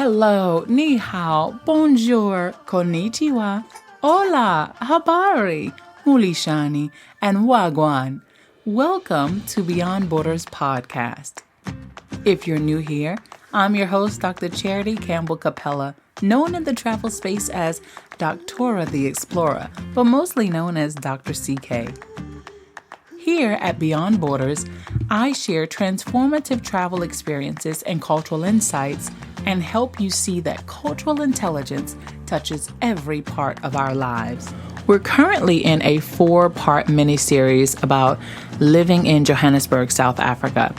Hello, ni hao, bonjour, konnichiwa, hola, habari, mulishani, and wagwan. Welcome to Beyond Borders podcast. If you're new here, I'm your host, Dr. Charity Campbell Capella, known in the travel space as Doctora the Explorer, but mostly known as Dr. CK. Here at Beyond Borders, I share transformative travel experiences and cultural insights and help you see that cultural intelligence touches every part of our lives. We're currently in a 4-part mini-series about living in Johannesburg, South Africa.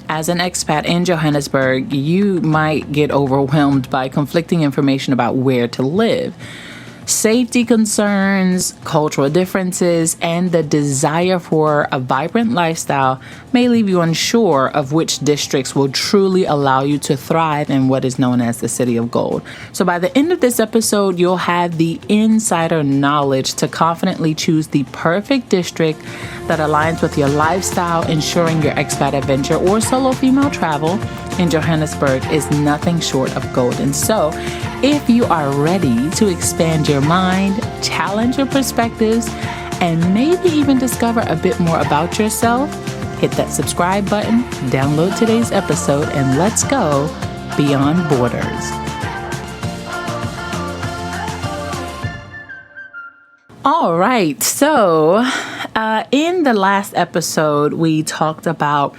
As an expat in Johannesburg, you might get overwhelmed by conflicting information about where to live. Safety concerns, cultural differences, and the desire for a vibrant lifestyle may leave you unsure of which districts will truly allow you to thrive in what is known as the City of Gold. So by the end of this episode, you'll have the insider knowledge to confidently choose the perfect district that aligns with your lifestyle, ensuring your expat adventure or solo female travel in Johannesburg is nothing short of golden. So if you are ready to expand your mind, challenge your perspectives, and maybe even discover a bit more about yourself, hit that subscribe button, download today's episode, and let's go beyond borders. All right, so in the last episode, we talked about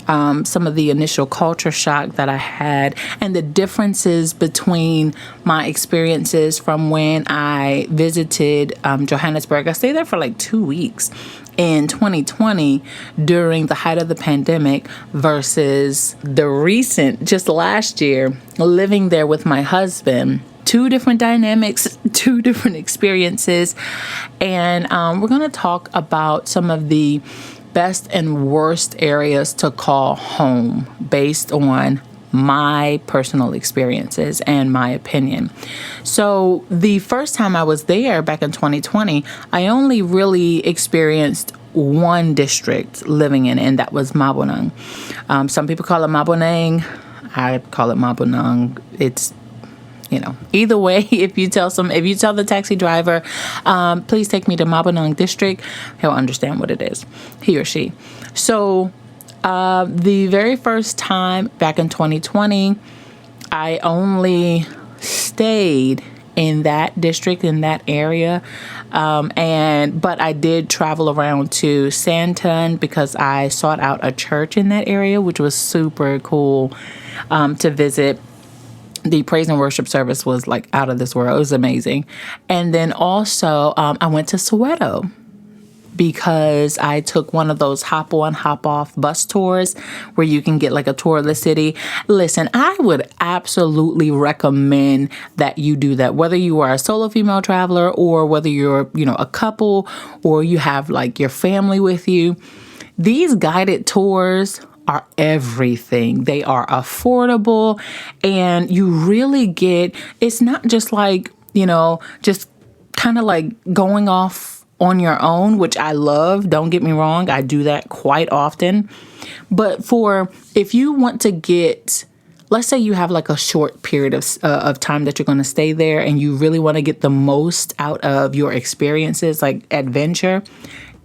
some of the initial culture shock that I had and the differences between my experiences from when I visited Johannesburg. I stayed there for like 2 weeks in 2020 during the height of the pandemic versus the recent, just last year, living there with my husband. 2 different dynamics, 2 different experiences. And we're going to talk about some of the best and worst areas to call home based on my personal experiences and my opinion. So the first time I was there back in 2020, I only really experienced one district living in it, and that was Maboneng. Some people call it Maboneng. I call it Maboneng. It's either way, if you tell the taxi driver, please take me to Maboneng district, he'll understand what it is, he or she. So the very first time back in 2020, I only stayed in that district, in that area. But I did travel around to Sandton because I sought out a church in that area, which was super cool to visit. The praise and worship service was like out of this world. It was amazing. And then also I went to Soweto because I took one of those hop on, hop off bus tours where you can get like a tour of the city. Listen, I would absolutely recommend that you do that, whether you are a solo female traveler or whether you're, a couple or you have like your family with you. These guided tours are everything. They are affordable and you really get, it's not just like, just kind of like going off on your own, which I love. Don't get me wrong. I do that quite often. But if you want to get, let's say you have like a short period of time that you're going to stay there and you really want to get the most out of your experiences, like adventure,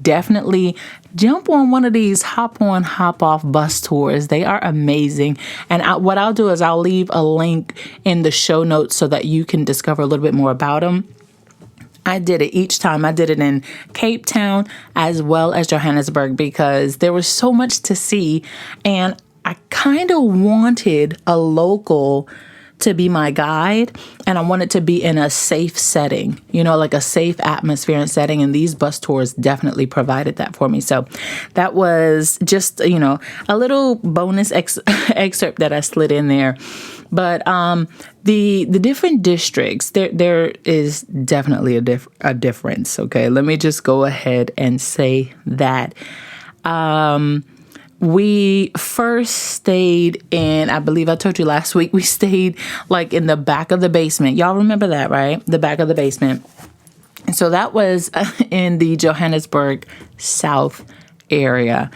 definitely jump on one of these hop on, hop off bus tours. They are amazing. And what I'll do is I'll leave a link in the show notes so that you can discover a little bit more about them. I did it each time. I did it in Cape Town as well as Johannesburg because there was so much to see. And I kind of wanted a local to be my guide, and I wanted to be in a safe setting, like a safe atmosphere and setting. And these bus tours definitely provided that for me. So that was just, a little bonus excerpt that I slid in there. But the different districts, there is definitely a difference. Okay, let me just go ahead and say that. We first stayed in, I believe I told you last week, we stayed like in the back of the basement. Y'all remember that, right? The back of the basement. And so that was in the Johannesburg South area.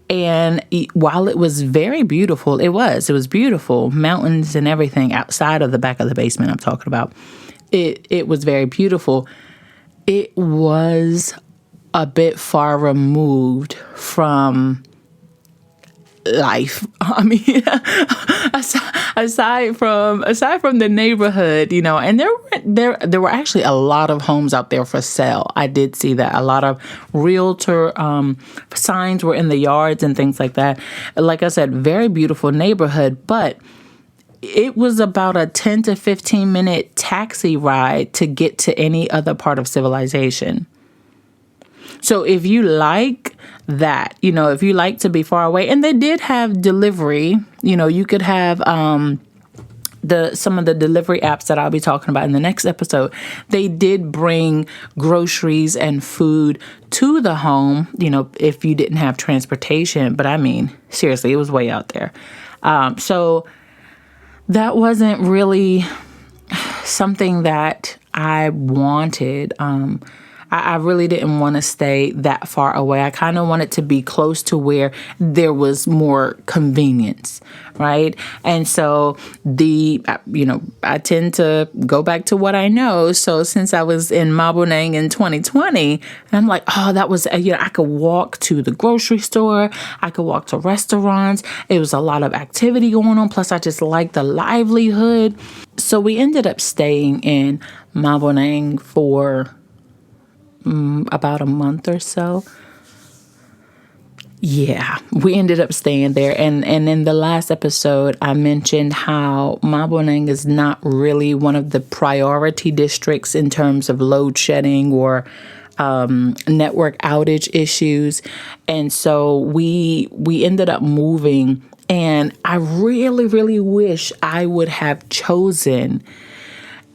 And while it was very beautiful, it was beautiful, mountains and everything outside of the back of the basement I'm talking about. It was very beautiful. It was a bit far removed from life. I mean, aside from the neighborhood, and there were actually a lot of homes out there for sale. I did see that a lot of realtor signs were in the yards and things like that. Like I said, very beautiful neighborhood, but it was about a 10 to 15 minute taxi ride to get to any other part of civilization. So if you like that, if you like to be far away, and they did have delivery, you could have some of the delivery apps that I'll be talking about in the next episode. They did bring groceries and food to the home, if you didn't have transportation. But I mean, seriously, it was way out there. So that wasn't really something that I wanted. I really didn't want to stay that far away. I kind of wanted to be close to where there was more convenience, right? And so I tend to go back to what I know. So since I was in Maboneng in 2020, I'm like, oh, that was, I could walk to the grocery store. I could walk to restaurants. It was a lot of activity going on. Plus, I just liked the livelihood. So we ended up staying in Maboneng for about a month or so. Yeah, we ended up staying there. And in the last episode, I mentioned how Maboneng is not really one of the priority districts in terms of load shedding or network outage issues. And so we ended up moving. And I really, really wish I would have chosen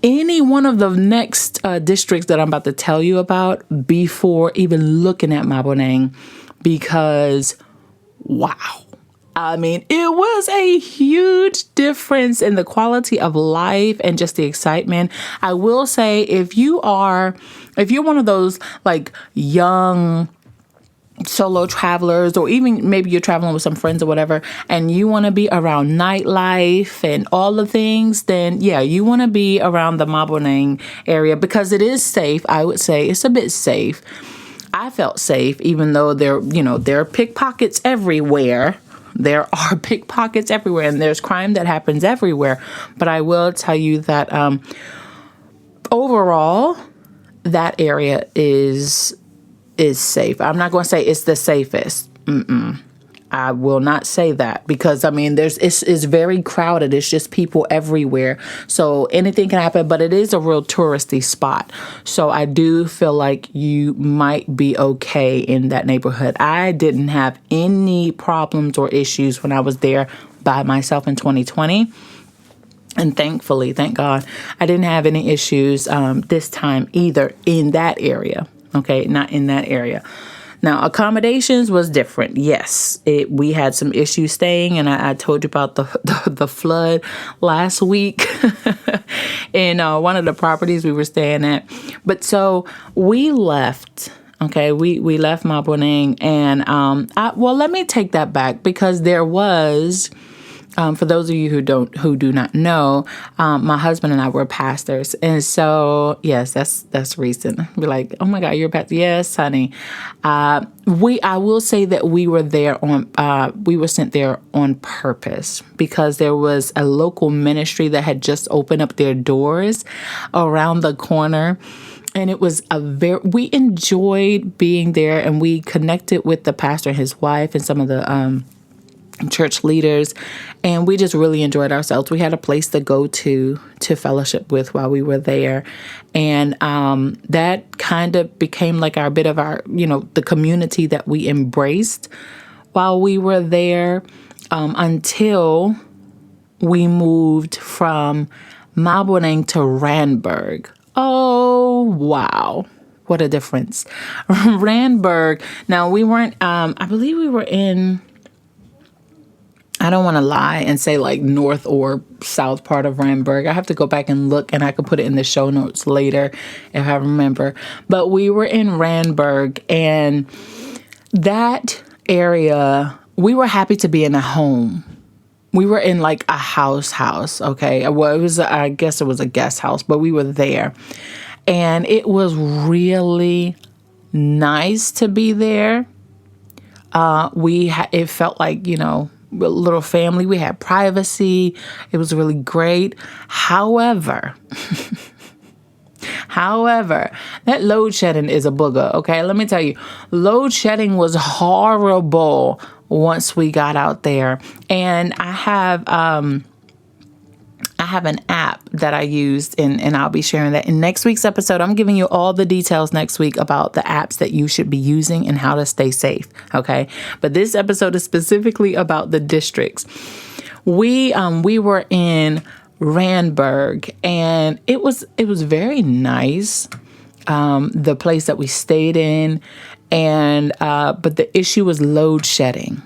any one of the next districts that I'm about to tell you about before even looking at Maboneng, because wow. I mean, it was a huge difference in the quality of life and just the excitement. I will say, if you're one of those like young solo travelers, or even maybe you're traveling with some friends or whatever, and you want to be around nightlife and all the things, then yeah, you want to be around the Maboneng area because it is safe. I would say it's a bit safe. I felt safe, even though there are pickpockets everywhere. There are pickpockets everywhere, and there's crime that happens everywhere. But I will tell you that overall, that area is safe. I'm not going to say it's the safest. I will not say that, because I mean, it's very crowded. It's just people everywhere. So anything can happen, but it is a real touristy spot. So I do feel like you might be okay in that neighborhood. I didn't have any problems or issues when I was there by myself in 2020. And thankfully, thank God, I didn't have any issues this time either in that area. Okay, not in that area. Now, accommodations was different. Yes, we had some issues staying, and I told you about the flood last week in one of the properties we were staying at. But so we left. Okay, we left Maboneng, and let me take that back, because there was. For those of you who do not know, my husband and I were pastors, and so yes, that's recent. Be like, oh my God, you're a pastor? Yes, honey. I will say that we were sent there on purpose, because there was a local ministry that had just opened up their doors around the corner. And it was we enjoyed being there, and we connected with the pastor and his wife and some of the church leaders, and we just really enjoyed ourselves. We had a place to go to fellowship with while we were there, and that kind of became like our bit of our, the community that we embraced while we were there, until we moved from Maboneng to Randburg. Oh, wow. What a difference. Randburg. Now, we weren't, I believe we were in, I don't want to lie and say like north or south part of Randburg. I have to go back and look, and I could put it in the show notes later if I remember. But we were in Randburg, and that area we were happy to be in a home. We were in like a house. Okay. Well, I guess it was a guest house, but we were there, and it was really nice to be there. It felt like, a little family. We had privacy. It was really great. However, that load shedding is a booger. Okay. Let me tell you, load shedding was horrible once we got out there. And I have an app that I used, and I'll be sharing that in next week's episode. I'm giving you all the details next week about the apps that you should be using and how to stay safe. Okay. But this episode is specifically about the districts. We were in Randburg, and it was very nice. The place that we stayed in, and but the issue was load shedding.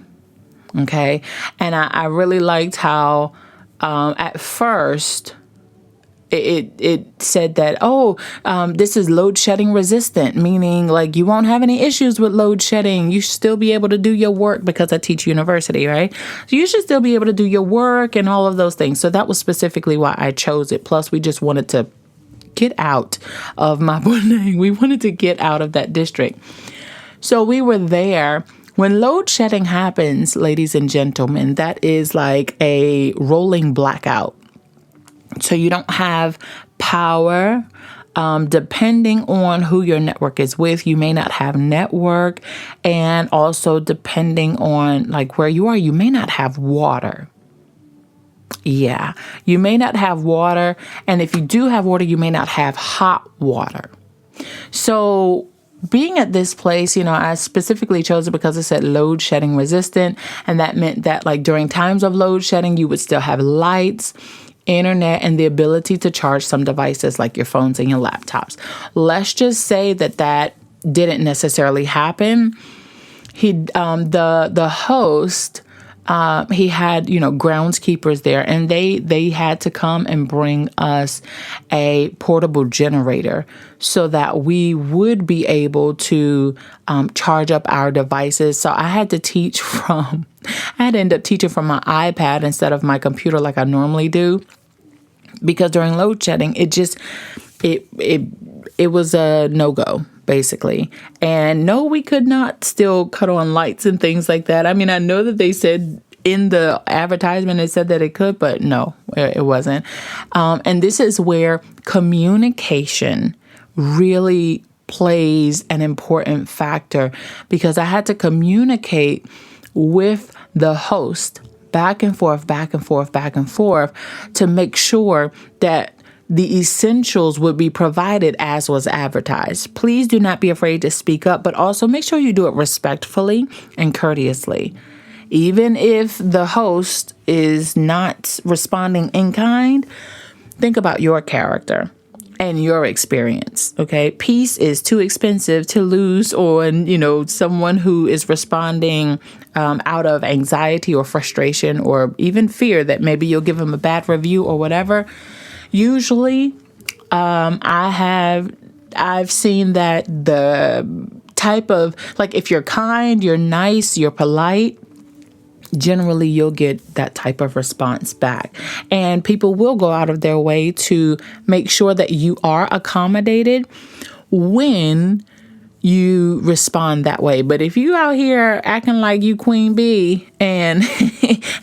Okay. And I really liked how at first it said that, this is load shedding resistant, meaning like you won't have any issues with load shedding. You should still be able to do your work, because I teach university, right? So you should still be able to do your work and all of those things. So that was specifically why I chose it. Plus, we just wanted to get out of Maboneng. We wanted to get out of that district. So we were there. When load shedding happens, ladies and gentlemen, that is like a rolling blackout. So you don't have power. Depending on who your network is with, you may not have network. And also depending on like where you are, you may not have water. Yeah, you may not have water. And if you do have water, you may not have hot water. So being at this place, I specifically chose it because it said load shedding resistant. And that meant that like during times of load shedding, you would still have lights, internet, and the ability to charge some devices like your phones and your laptops. Let's just say that didn't necessarily happen. The host, he had, groundskeepers there, and they had to come and bring us a portable generator so that we would be able to charge up our devices. So I had to end up teaching from my iPad instead of my computer like I normally do, because during load shedding, it was a no-go, basically. And no, we could not still cut on lights and things like that. I mean, I know that they said in the advertisement, it said that it could, but no, it wasn't. And this is where communication really plays an important factor, because I had to communicate with the host back and forth to make sure that the essentials would be provided as was advertised. Please do not be afraid to speak up, but also make sure you do it respectfully and courteously. Even if the host is not responding in kind, think about your character and your experience. Okay. Peace is too expensive to lose on, someone who is responding out of anxiety or frustration or even fear that maybe you'll give them a bad review or whatever. Usually, I've seen that the type of, like, if you're kind, you're nice, you're polite, generally you'll get that type of response back. And people will go out of their way to make sure that you are accommodated when you respond that way. But if you out here acting like you queen bee and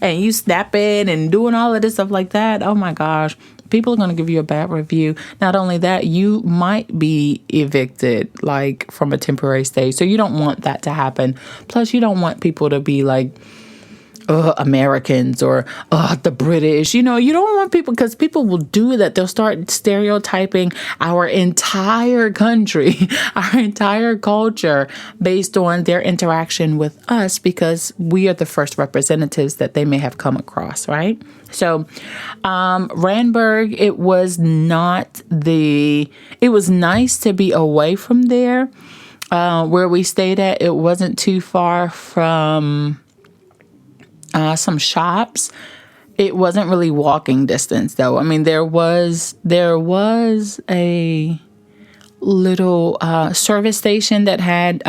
and you snapping and doing all of this stuff like that, oh my gosh, people are going to give you a bad review. Not only that, you might be evicted, like, from a temporary stay. So you don't want that to happen. Plus, you don't want people to be like, Americans or the British. You don't want people, because people will do that. They'll start stereotyping our entire country, our entire culture based on their interaction with us, because we are the first representatives that they may have come across, right? So Randburg, it was nice to be away from there. Where we stayed at, it wasn't too far from some shops. It wasn't really walking distance though. I mean, there was a little service station that had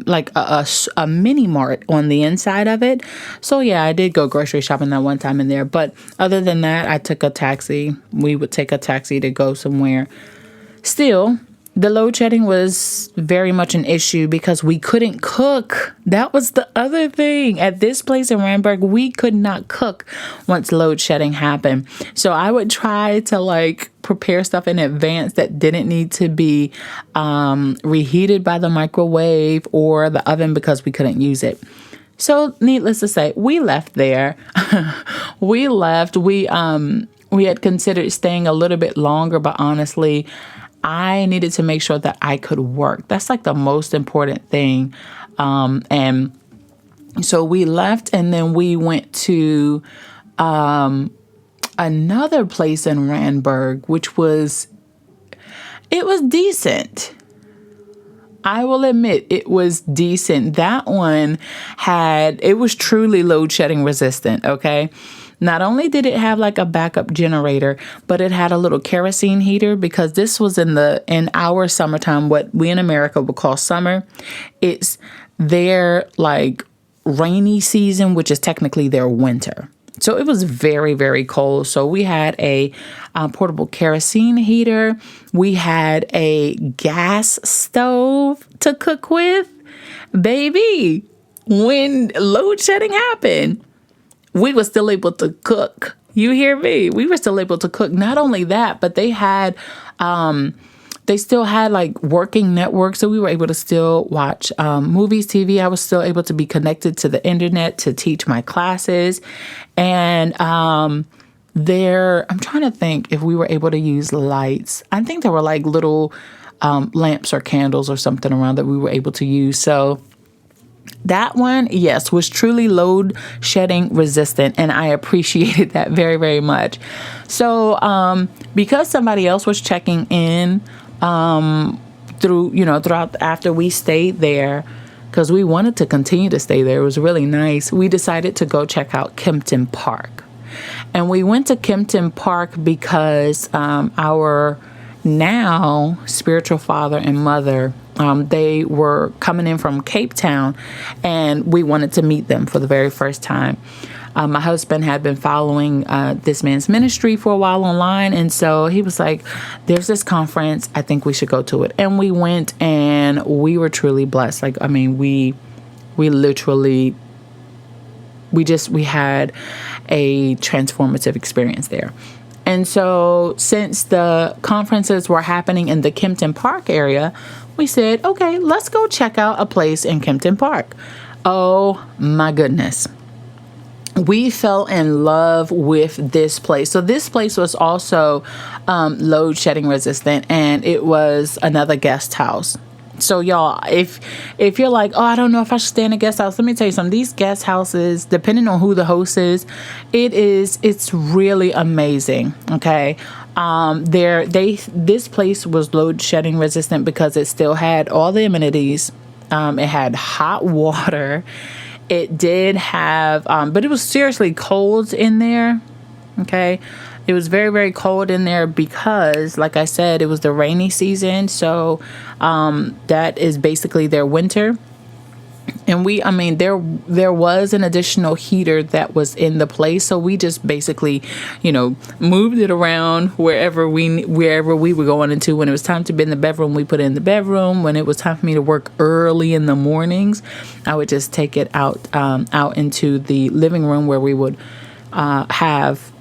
like a mini mart on the inside of it. So yeah, I did go grocery shopping that one time in there. But other than that, I took a taxi. We would take a taxi to go somewhere. Still, the load shedding was very much an issue because we couldn't cook. That was the other thing. At this place in Randburg, we could not cook once load shedding happened. So I would try to like prepare stuff in advance that didn't need to be reheated by the microwave or the oven because we couldn't use it. So needless to say, we left there. We left. We had considered staying a little bit longer, but honestly, I needed to make sure that I could work. That's like the most important thing. And so we left, and then we went to another place in Randburg, which was decent. I will admit it was decent. That one it was truly load shedding resistant. Okay. Not only did it have like a backup generator, but it had a little kerosene heater because this was in our summertime, what we in America would call summer. It's their like rainy season, which is technically their winter. So it was very, very cold. So we had a portable kerosene heater. We had a gas stove to cook with. Baby, when load shedding happened, we were still able to cook. You hear me? We were still able to cook. Not only that, but they still had like working networks. So we were able to still watch movies, TV. I was still able to be connected to the internet to teach my classes. And I'm trying to think if we were able to use lights. I think there were like little lamps or candles or something around that we were able to use. So that one, yes, was truly load shedding resistant, and I appreciated that very, very much. So because somebody else was checking in throughout after we stayed there, because we wanted to continue to stay there. It was really nice. We decided to go check out Kempton Park. And we went to Kempton Park because our now spiritual father and mother, they were coming in from Cape Town, and we wanted to meet them for the very first time. My husband had been following this man's ministry for a while online, and so he was like, there's this conference, I think we should go to it. And we went, and we were truly blessed. Like, I mean, we had a transformative experience there. And so since the conferences were happening in the Kempton Park area, we said, okay, let's go check out a place in Kempton Park. Oh my goodness. We fell in love with this place. So this place was also load shedding resistant, and it was another guest house. So y'all, if you're like, oh, I don't know if I should stay in a guest house, let me tell you something. These guest houses, depending on who the host is, it's really amazing. Okay. This place was load shedding resistant because it still had all the amenities. It had hot water. It did have, but it was seriously cold in there. Okay. It was very, very cold in there because, like I said, it was the rainy season. So that is basically their winter. And there was an additional heater that was in the place. So we just basically, moved it around wherever we were going into. When it was time to be in the bedroom, we put it in the bedroom. When it was time for me to work early in the mornings, I would just take it out into the living room where we would have,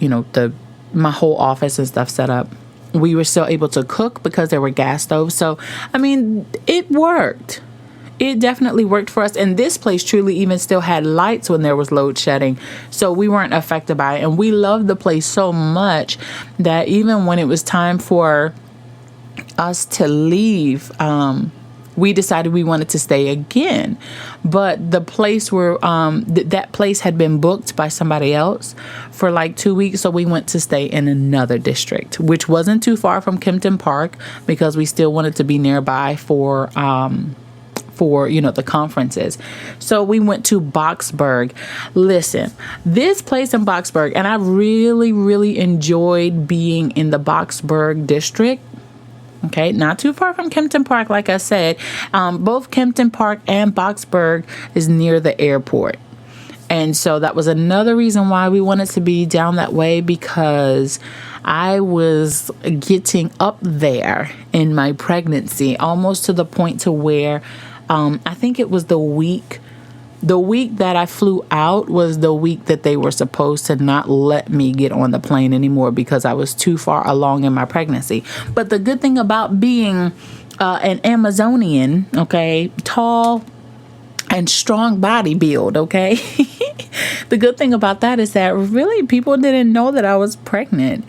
my whole office and stuff set up. We were still able to cook because there were gas stoves. So, it worked. It definitely worked for us. And this place truly even still had lights when there was load shedding. So we weren't affected by it. And we loved the place so much that even when it was time for us to leave, we decided we wanted to stay again. But the place where that place had been booked by somebody else for like 2 weeks. So we went to stay in another district, which wasn't too far from Kempton Park because we still wanted to be nearby for the conferences. So we went to Boksburg. Listen, this place in Boksburg, and I really, really enjoyed being in the Boksburg district. Okay, not too far from Kempton Park, like I said. Both Kempton Park and Boksburg is near the airport. And so that was another reason why we wanted to be down that way, because I was getting up there in my pregnancy, almost to the point to where I think it was the week that I flew out was the week that they were supposed to not let me get on the plane anymore because I was too far along in my pregnancy. But the good thing about being an Amazonian, okay, tall and strong body build, okay, the good thing about that is that really people didn't know that I was pregnant.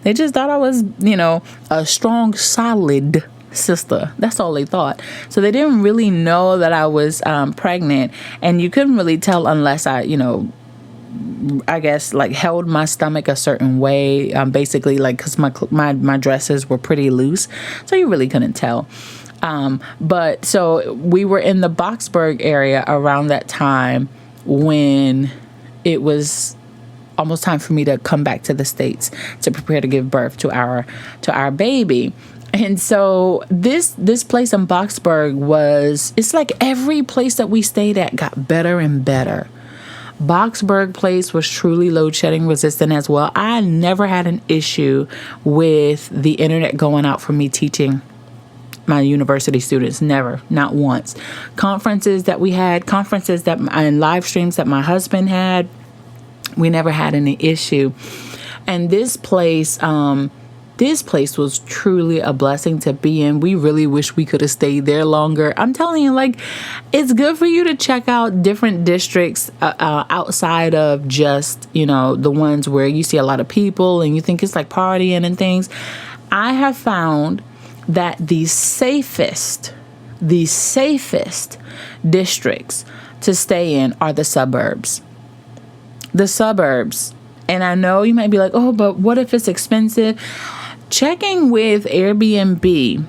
They just thought I was, a strong, solid sister. That's all they thought. So they didn't really know that I was pregnant, and you couldn't really tell unless I, I guess like held my stomach a certain way, basically, like, because my dresses were pretty loose, so you really couldn't tell. But so we were in the Boksburg area around that time when it was almost time for me to come back to the States to prepare to give birth to our baby. And so this place in Boksburg it's like every place that we stayed at got better and better. Boksburg place was truly load shedding resistant as well. I never had an issue with the internet going out for me teaching my university students. Never, not once. Conferences that and live streams that my husband had, we never had any issue. And this place was truly a blessing to be in. We really wish we could have stayed there longer. I'm telling you, like, it's good for you to check out different districts outside of just, the ones where you see a lot of people and you think it's like partying and things. I have found that the safest districts to stay in are the suburbs. The suburbs. And I know you might be like, oh, but what if it's expensive? Checking with Airbnb,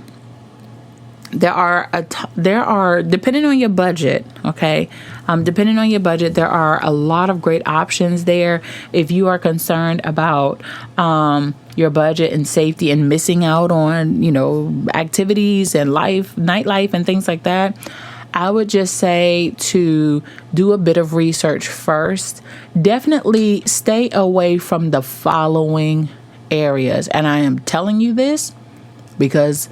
there are depending on your budget, okay? Depending on your budget, there are a lot of great options there. If you are concerned about your budget and safety and missing out on, activities and nightlife and things like that, I would just say to do a bit of research first. Definitely stay away from the following areas. And I am telling you this because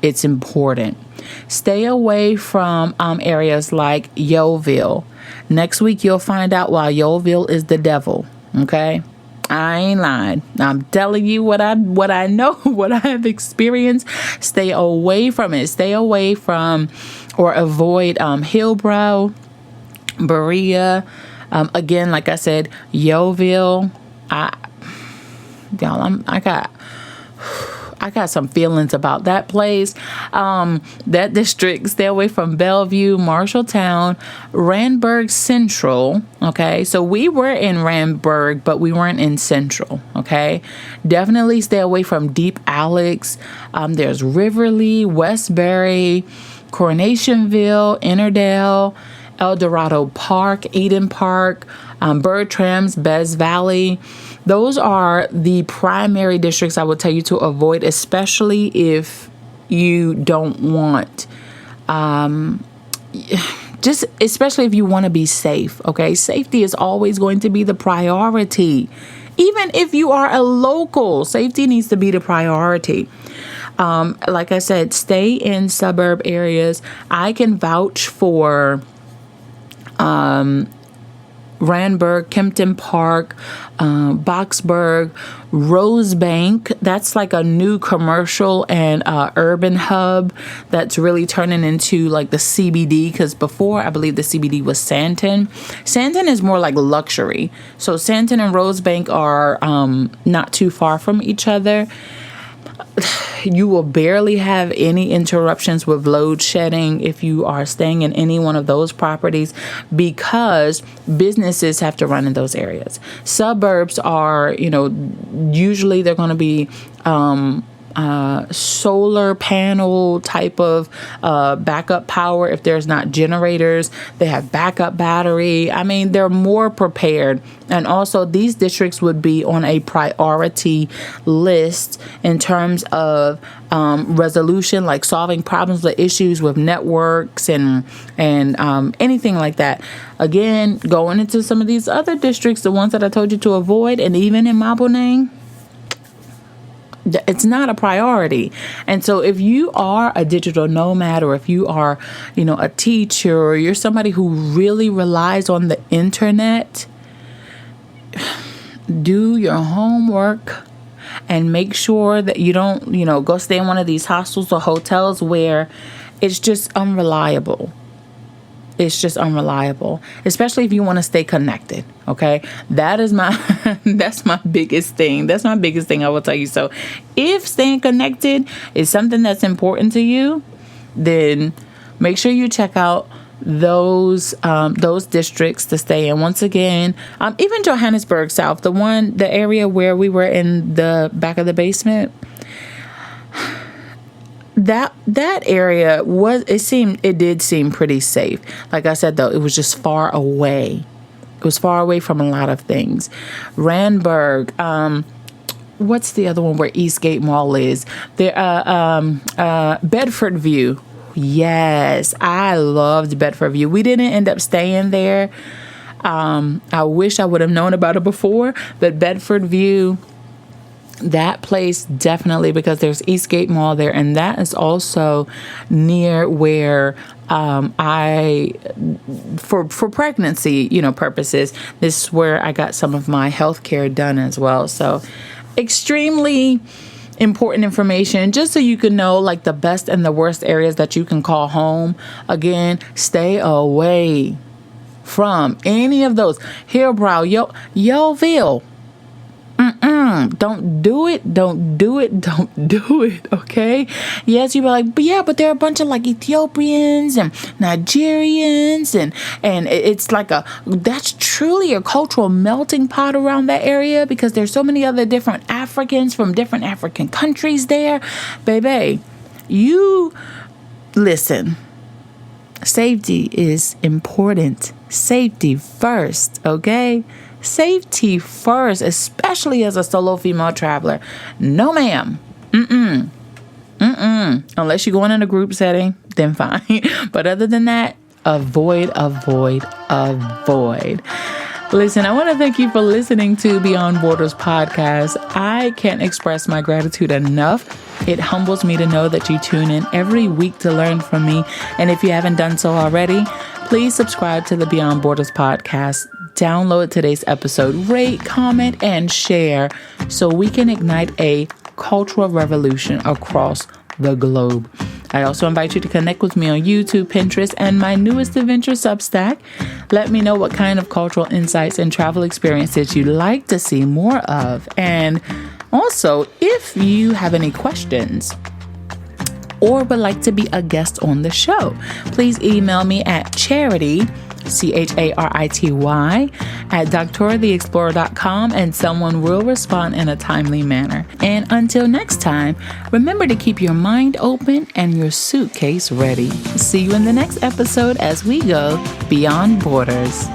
it's important. Stay away from areas like Yeovil. Next week, you'll find out why Yeovil is the devil. Okay? I ain't lying. I'm telling you what I know, what I have experienced. Stay away from it. Stay away from or avoid Hillbrow, Berea. Again, like I said, Yeovil. I got some feelings about that place. That district, stay away from Bellevue, Marshalltown, Randburg Central. Okay. So we were in Randburg, but we weren't in Central. Okay. Definitely stay away from Deep Alex. There's Riverly, Westbury, Coronationville, Innerdale, El Dorado Park, Eden Park, Bertram's, Bez Valley. Those are the primary districts I would tell you to avoid, especially if you don't want, especially if you want to be safe. Okay. Safety is always going to be the priority. Even if you are a local, safety needs to be the priority. Like I said, stay in suburb areas. I can vouch for, Randburg, Kempton Park, Boksburg, Rosebank. That's like a new commercial and urban hub that's really turning into like the CBD, because before I believe the CBD was Sandton. Sandton is more like luxury. So Sandton and Rosebank are not too far from each other. You will barely have any interruptions with load shedding if you are staying in any one of those properties, because businesses have to run in those areas. Suburbs are, usually they're going to be solar panel type of backup power. If there's not generators, they have backup battery. I mean, they're more prepared. And also these districts would be on a priority list in terms of resolution, like solving problems or issues with networks and anything like that. Again, going into some of these other districts, the ones that I told you to avoid, and even in Maboneng, it's not a priority. And so if you are a digital nomad, or if you are, a teacher, or you're somebody who really relies on the internet, do your homework and make sure that you don't, go stay in one of these hostels or hotels where it's just unreliable. It's just unreliable, especially if you want to stay connected. Okay. That's my biggest thing. That's my biggest thing I will tell you. So if staying connected is something that's important to you, then make sure you check out those districts to stay in. Once again, even Johannesburg South, the area where we were in the back of the basement, that area it did seem pretty safe. Like I said, though, it was just far away. It was far away from a lot of things. Randburg, what's the other one where Eastgate Mall is? There, Bedford View. Yes, I loved Bedford View. We didn't end up staying there. I wish I would have known about it before, but Bedford View, that place definitely, because there's Eastgate Mall there, and that is also near where for pregnancy, purposes, this is where I got some of my healthcare done as well. So extremely important information, just so you can know like the best and the worst areas that you can call home. Again, stay away from any of those. Hillbrow, Yeovil. Don't do it. Don't do it. Don't do it. Okay. Yes, you be like, but there are a bunch of like Ethiopians and Nigerians and it's like that's truly a cultural melting pot around that area, because there's so many other different Africans from different African countries there. Baby, you listen. Safety is important. Safety first. Okay. Safety first, especially as a solo female traveler. No, ma'am. Unless you're going in a group setting, then fine. But other than that, avoid. Listen, I want to thank you for listening to Beyond Borders podcast. I can't express my gratitude enough. It humbles me to know that you tune in every week to learn from me. And if you haven't done so already, please subscribe to the Beyond Borders podcast. Download today's episode, rate, comment, and share so we can ignite a cultural revolution across the globe. I also invite you to connect with me on YouTube, Pinterest, and my newest adventure, Substack. Let me know what kind of cultural insights and travel experiences you'd like to see more of. And also, if you have any questions or would like to be a guest on the show, please email me at charity, charity, at doctoratheexplorer.com, and someone will respond in a timely manner. And until next time, remember to keep your mind open and your suitcase ready. See you in the next episode as we go beyond borders.